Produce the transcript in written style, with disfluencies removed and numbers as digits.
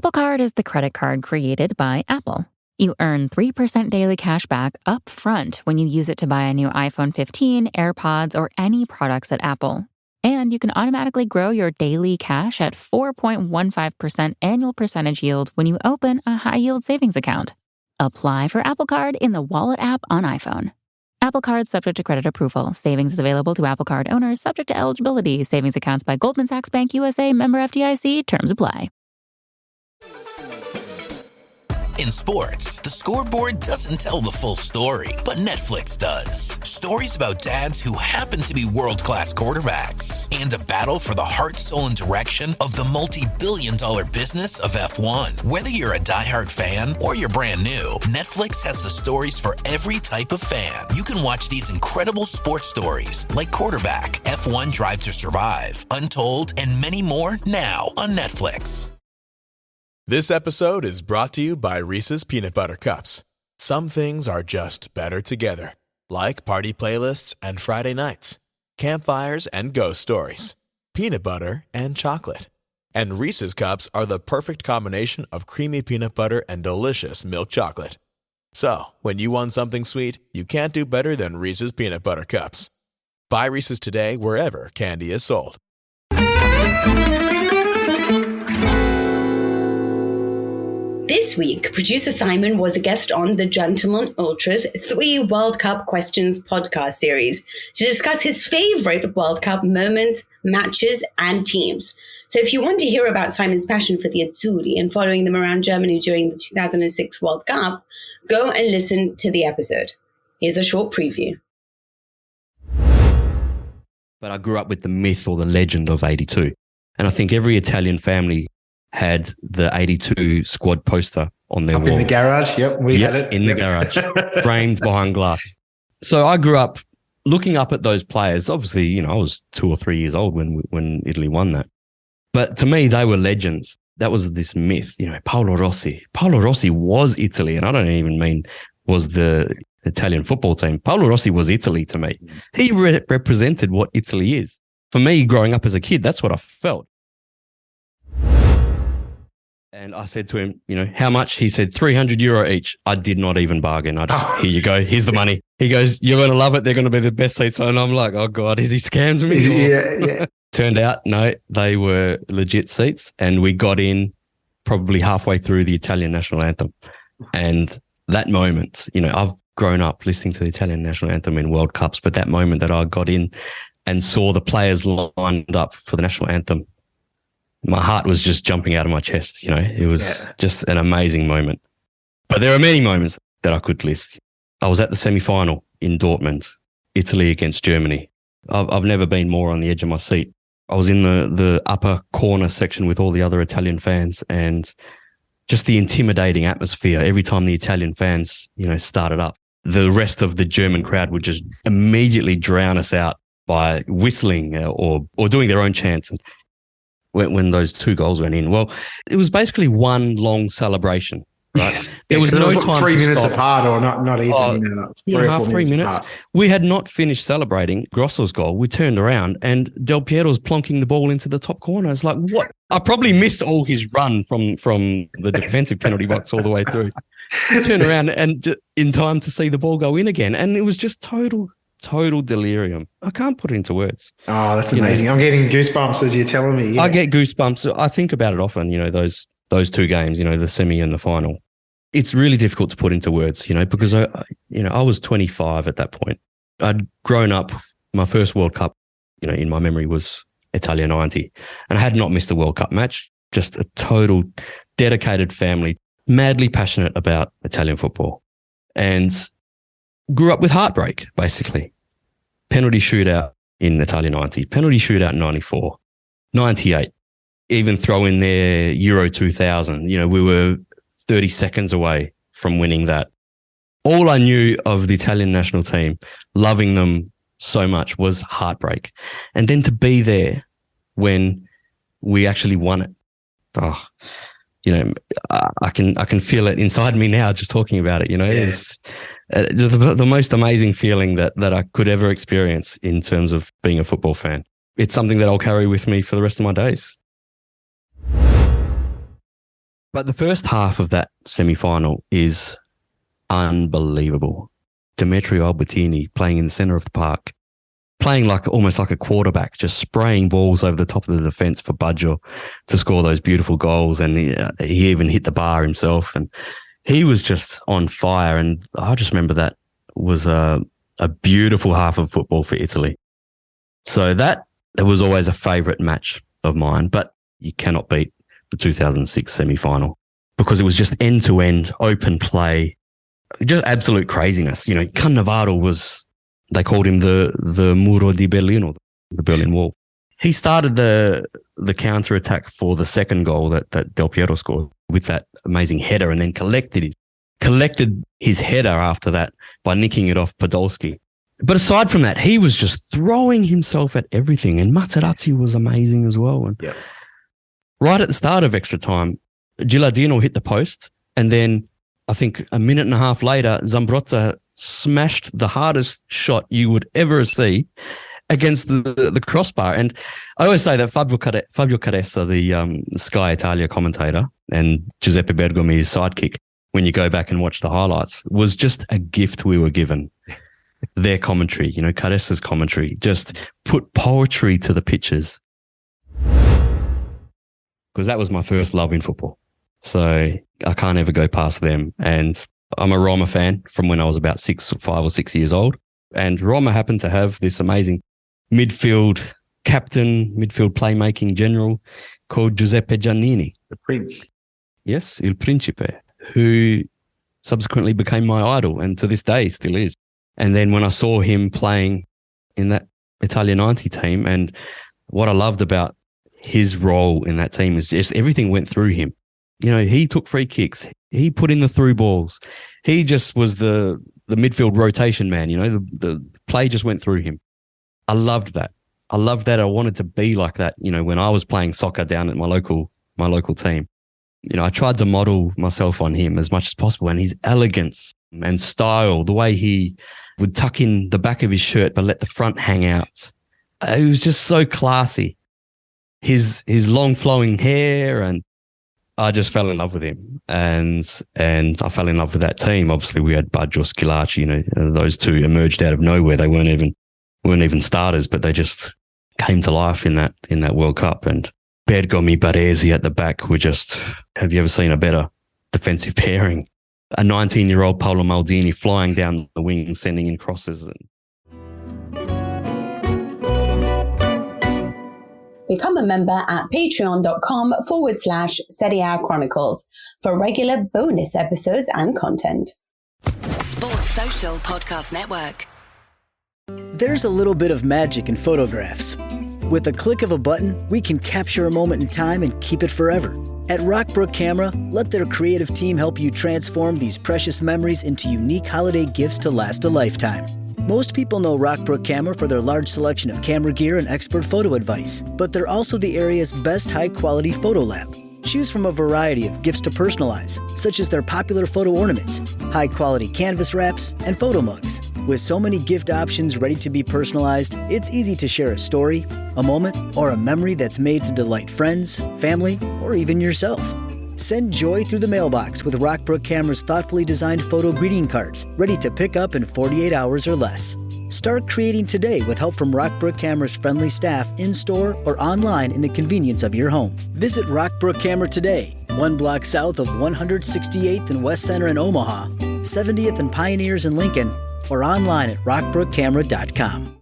Apple Card is the credit card created by Apple. You earn 3% daily cash back up front when you use it to buy a new iPhone 15, AirPods, or any products at Apple. And you can automatically grow your daily cash at 4.15% annual percentage yield when you open a high-yield savings account. Apply for Apple Card in the Wallet app on iPhone. Apple Card subject to credit approval. Savings is available to Apple Card owners subject to eligibility. Savings accounts by Goldman Sachs Bank USA, member FDIC. Terms apply. In sports, the scoreboard doesn't tell the full story, but Netflix does. Stories about dads who happen to be world-class quarterbacks and a battle for the heart, soul, and direction of the multi-billion-dollar business of F1. Whether you're a diehard fan or you're brand new, Netflix has the stories for every type of fan. You can watch these incredible sports stories like Quarterback, F1 Drive to Survive, Untold, and many more now on Netflix. This episode is brought to you by Reese's Peanut Butter Cups. Some things are just better together, like party playlists and Friday nights, campfires and ghost stories, peanut butter and chocolate. And Reese's Cups are the perfect combination of creamy peanut butter and delicious milk chocolate. So, when you want something sweet, you can't do better than Reese's Peanut Butter Cups. Buy Reese's today wherever candy is sold. This week, producer Simon was a guest on the Gentleman Ultra's 3 World Cup Questions podcast series to discuss his favorite World Cup moments, matches, and teams. So if you want to hear about Simon's passion for the Azzurri and following them around Germany during the 2006 World Cup, go and listen to the episode. Here's a short preview. But I grew up with the myth or the legend of 82. And I think every Italian family had the 82 squad poster on their wall. In the garage, yep, we had it. In the garage, framed behind glass. So I grew up looking up at those players. Obviously, you know, I was 2 or 3 years old when Italy won that. But to me, they were legends. That was this myth, you know, Paolo Rossi. Paolo Rossi was Italy, and I don't even mean was the Italian football team. Paolo Rossi was Italy to me. He represented what Italy is. For me, growing up as a kid, that's what I felt. And I said to him, you know, how much? He said €300 each. I did not even bargain. I just, here you go. Here's the money. He goes, you're going to love it. They're going to be the best seats. And I'm like, oh God, is he scams me? Yeah. Turned out, no, they were legit seats. And we got in probably halfway through the Italian national anthem. And that moment, you know, I've grown up listening to the Italian national anthem in World Cups, but that moment that I got in and saw the players lined up for the national anthem, my heart was just jumping out of my chest. You know, it was just an amazing moment. But there are many moments that I could list. I was at the semi-final in Dortmund, Italy against Germany. I've never been more on the edge of my seat. I was in the upper corner section with all the other Italian fans, and just the intimidating atmosphere. Every time the Italian fans, you know, started up, the rest of the German crowd would just immediately drown us out by whistling or doing their own chants. And when those 2 goals went in, well, it was basically one long celebration. Right? Yes. There was no time 3 to minutes stop. apart, or not even 3 or 4 minutes apart. We had not finished celebrating Grosso's goal. We turned around and Del Piero's plonking the ball into the top corner. It's like, what? I probably missed all his run from the defensive penalty box all the way through. I turned around and in time to see the ball go in again, and it was just total delirium. I can't put it into words. Oh, that's amazing. I'm getting goosebumps as you're telling me. Yeah. I get goosebumps. I think about it often, you know, those 2 games, you know, the semi and the final. It's really difficult to put into words, you know, because I was 25 at that point. I'd grown up. My first World Cup, you know, in my memory was Italia 90, and I had not missed a World Cup match. Just a total dedicated family, madly passionate about Italian football, and grew up with heartbreak, basically. Penalty shootout in Italia 90, penalty shootout in 94, 98, even throw in there Euro 2000. You know, we were 30 seconds away from winning that. All I knew of the Italian national team, loving them so much, was heartbreak. And then to be there when we actually won it. Oh, you know, I can feel it inside me now just talking about it. You know, it's the most amazing feeling that I could ever experience in terms of being a football fan. It's something that I'll carry with me for the rest of my days. But the first half of that semi-final is unbelievable. Demetrio Albertini playing in the center of the park, playing almost like a quarterback, just spraying balls over the top of the defense for Baggio to score those beautiful goals. And he even hit the bar himself. And he was just on fire. And I just remember that was a beautiful half of football for Italy. So it was always a favourite match of mine. But you cannot beat the 2006 semi-final because it was just end-to-end open play, just absolute craziness. You know, Cannavaro they called him the Muro di Berlino, the Berlin Wall. He started the counter-attack for the second goal that Del Piero scored with that amazing header, and then collected his header after that by nicking it off Podolski. But aside from that, he was just throwing himself at everything, and Materazzi was amazing as well. And right at the start of extra time, Gilardino hit the post, and then I think a minute and a half later, Zambrotta smashed the hardest shot you would ever see against the crossbar. And I always say that Fabio Caressa, the Sky Italia commentator, and Giuseppe Bergomi, his sidekick, when you go back and watch the highlights, was just a gift we were given. Their commentary, you know, Caressa's commentary, just put poetry to the pictures. Because that was my first love in football. So I can't ever go past them. And I'm a Roma fan from when I was about 5 or 6 years old. And Roma happened to have this amazing midfield captain, midfield playmaking general called Giuseppe Giannini. The Prince. Yes, Il Principe, who subsequently became my idol and to this day still is. And then when I saw him playing in that Italia 90 team, and what I loved about his role in that team is just everything went through him. You know, he took free kicks. He put in the through balls. He just was the midfield rotation man. You know, the play just went through him. I loved that. I wanted to be like that, you know, when I was playing soccer down at my local team. You know, I tried to model myself on him as much as possible, and his elegance and style, the way he would tuck in the back of his shirt but let the front hang out. It was just so classy. His long flowing hair, and I just fell in love with him, and I fell in love with that team. Obviously, we had Baggio, Schillaci, you know, those two emerged out of nowhere. They weren't even starters, but they just came to life in that World Cup. And Bergomi, Baresi at the back were just, have you ever seen a better defensive pairing? A 19-year-old Paolo Maldini flying down the wing, sending in crosses. Become a member at patreon.com/Serie A Chronicles for regular bonus episodes and content. Sports Social Podcast Network. There's a little bit of magic in photographs. With a click of a button, we can capture a moment in time and keep it forever. At Rockbrook Camera, let their creative team help you transform these precious memories into unique holiday gifts to last a lifetime. Most people know Rockbrook Camera for their large selection of camera gear and expert photo advice, but they're also the area's best high-quality photo lab. Choose from a variety of gifts to personalize, such as their popular photo ornaments, high-quality canvas wraps, and photo mugs. With so many gift options ready to be personalized, it's easy to share a story, a moment, or a memory that's made to delight friends, family, or even yourself. Send joy through the mailbox with Rockbrook Camera's thoughtfully designed photo greeting cards, ready to pick up in 48 hours or less. Start creating today with help from Rockbrook Camera's friendly staff in-store or online in the convenience of your home. Visit Rockbrook Camera today, 1 block south of 168th and West Center in Omaha, 70th and Pioneers in Lincoln, or online at rockbrookcamera.com.